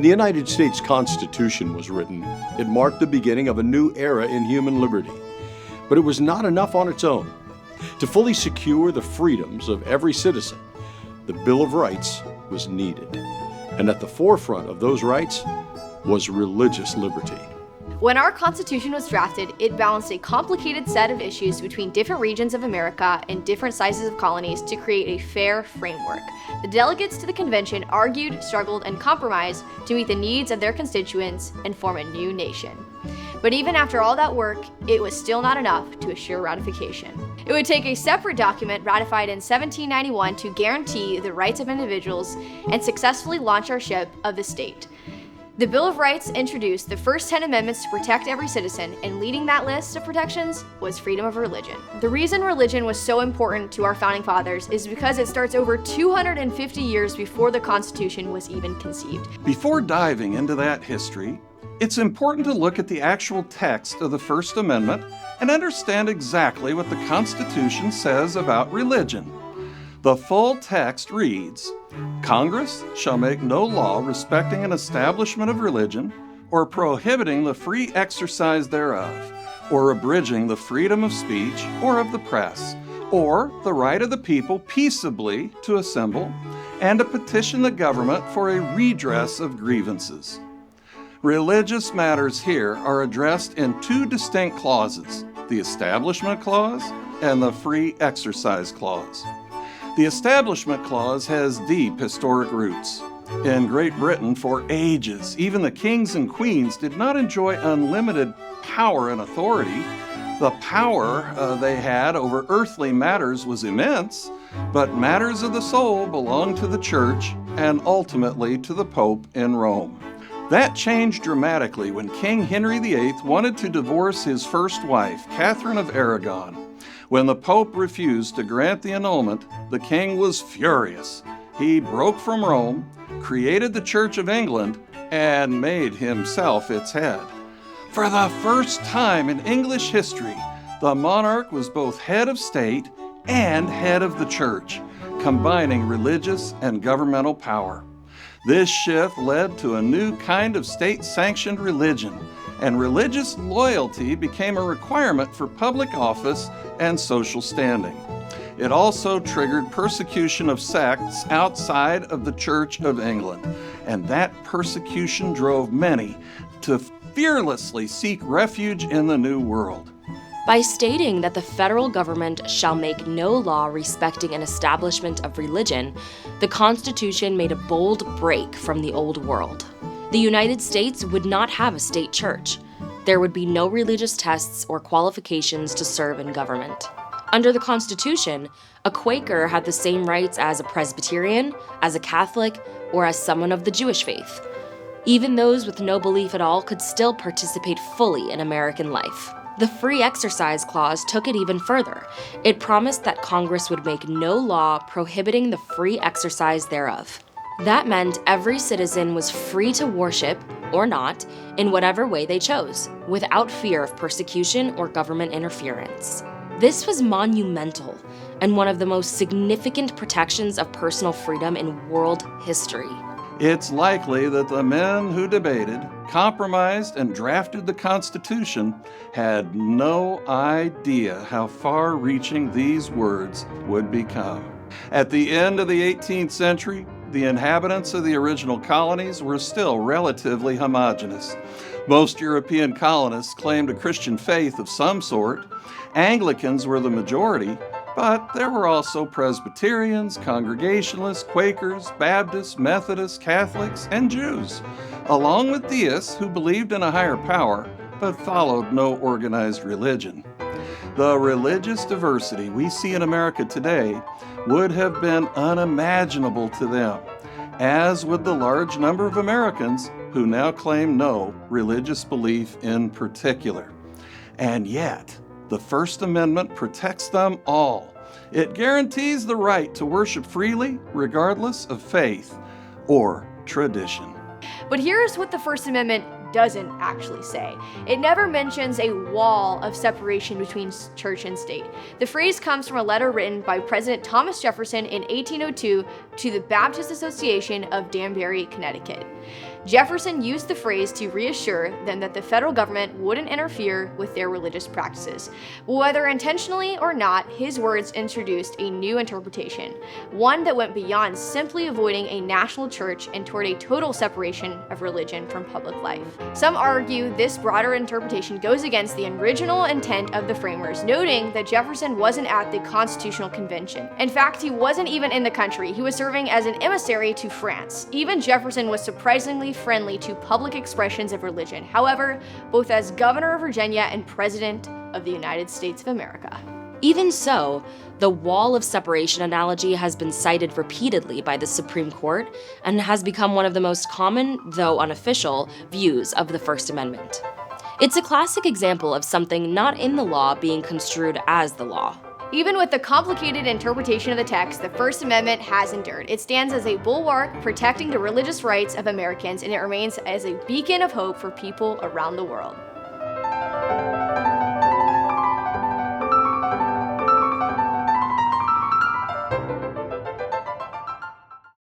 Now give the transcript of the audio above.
the United States Constitution was written, it marked the beginning of a new era in human liberty. But it was not enough on its own. To fully secure the freedoms of every citizen, the Bill of Rights was needed. And at the forefront of those rights was religious liberty. When our Constitution was drafted, it balanced a complicated set of issues between different regions of America and different sizes of colonies to create a fair framework. The delegates to the convention argued, struggled, and compromised to meet the needs of their constituents and form a new nation. But even after all that work, it was still not enough to assure ratification. It would take a separate document ratified in 1791 to guarantee the rights of individuals and successfully launch our ship of the state. The Bill of Rights introduced the first 10 amendments to protect every citizen, and leading that list of protections was freedom of religion. The reason religion was so important to our founding fathers is because it starts over 250 years before the Constitution was even conceived. Before diving into that history, it's important to look at the actual text of the First Amendment and understand exactly what the Constitution says about religion. The full text reads, "Congress shall make no law respecting an establishment of religion, or prohibiting the free exercise thereof, or abridging the freedom of speech or of the press, or the right of the people peaceably to assemble, and to petition the government for a redress of grievances." Religious matters here are addressed in two distinct clauses, the Establishment Clause and the Free Exercise Clause. The Establishment Clause has deep historic roots. In Great Britain, for ages, even the kings and queens did not enjoy unlimited power and authority. The power they had over earthly matters was immense, but matters of the soul belonged to the church and ultimately to the Pope in Rome. That changed dramatically when King Henry VIII wanted to divorce his first wife, Catherine of Aragon. When the Pope refused to grant the annulment, the king was furious. He broke from Rome, created the Church of England, and made himself its head. For the first time in English history, the monarch was both head of state and head of the church, combining religious and governmental power. This shift led to a new kind of state-sanctioned religion, and religious loyalty became a requirement for public office and social standing. It also triggered persecution of sects outside of the Church of England, and that persecution drove many to fearlessly seek refuge in the New World. By stating that the federal government shall make no law respecting an establishment of religion, the Constitution made a bold break from the old world. The United States would not have a state church. There would be no religious tests or qualifications to serve in government. Under the Constitution, a Quaker had the same rights as a Presbyterian, as a Catholic, or as someone of the Jewish faith. Even those with no belief at all could still participate fully in American life. The Free Exercise Clause took it even further. It promised that Congress would make no law prohibiting the free exercise thereof. That meant every citizen was free to worship, or not, in whatever way they chose, without fear of persecution or government interference. This was monumental and one of the most significant protections of personal freedom in world history. It's likely that the men who debated, compromised, and drafted the Constitution had no idea how far-reaching these words would become. At the end of the 18th century, the inhabitants of the original colonies were still relatively homogeneous. Most European colonists claimed a Christian faith of some sort. Anglicans were the majority, but there were also Presbyterians, Congregationalists, Quakers, Baptists, Methodists, Catholics, and Jews, along with deists who believed in a higher power but followed no organized religion. The religious diversity we see in America today would have been unimaginable to them, as would the large number of Americans who now claim no religious belief in particular. And yet, the First Amendment protects them all. It guarantees the right to worship freely, regardless of faith or tradition. But here's what the First Amendment doesn't actually say. It never mentions a wall of separation between church and state. The phrase comes from a letter written by President Thomas Jefferson in 1802 to the Baptist Association of Danbury, Connecticut. Jefferson used the phrase to reassure them that the federal government wouldn't interfere with their religious practices. Whether intentionally or not, his words introduced a new interpretation, one that went beyond simply avoiding a national church and toward a total separation of religion from public life. Some argue this broader interpretation goes against the original intent of the framers, noting that Jefferson wasn't at the Constitutional Convention. In fact, he wasn't even in the country. He was serving as an emissary to France. Even Jefferson was surprisingly friendly to public expressions of religion, however, both as governor of Virginia and president of the United States of America. Even so, the wall of separation analogy has been cited repeatedly by the Supreme Court and has become one of the most common, though unofficial, views of the First Amendment. It's a classic example of something not in the law being construed as the law. Even with the complicated interpretation of the text, the First Amendment has endured. It stands as a bulwark protecting the religious rights of Americans, and it remains as a beacon of hope for people around the world.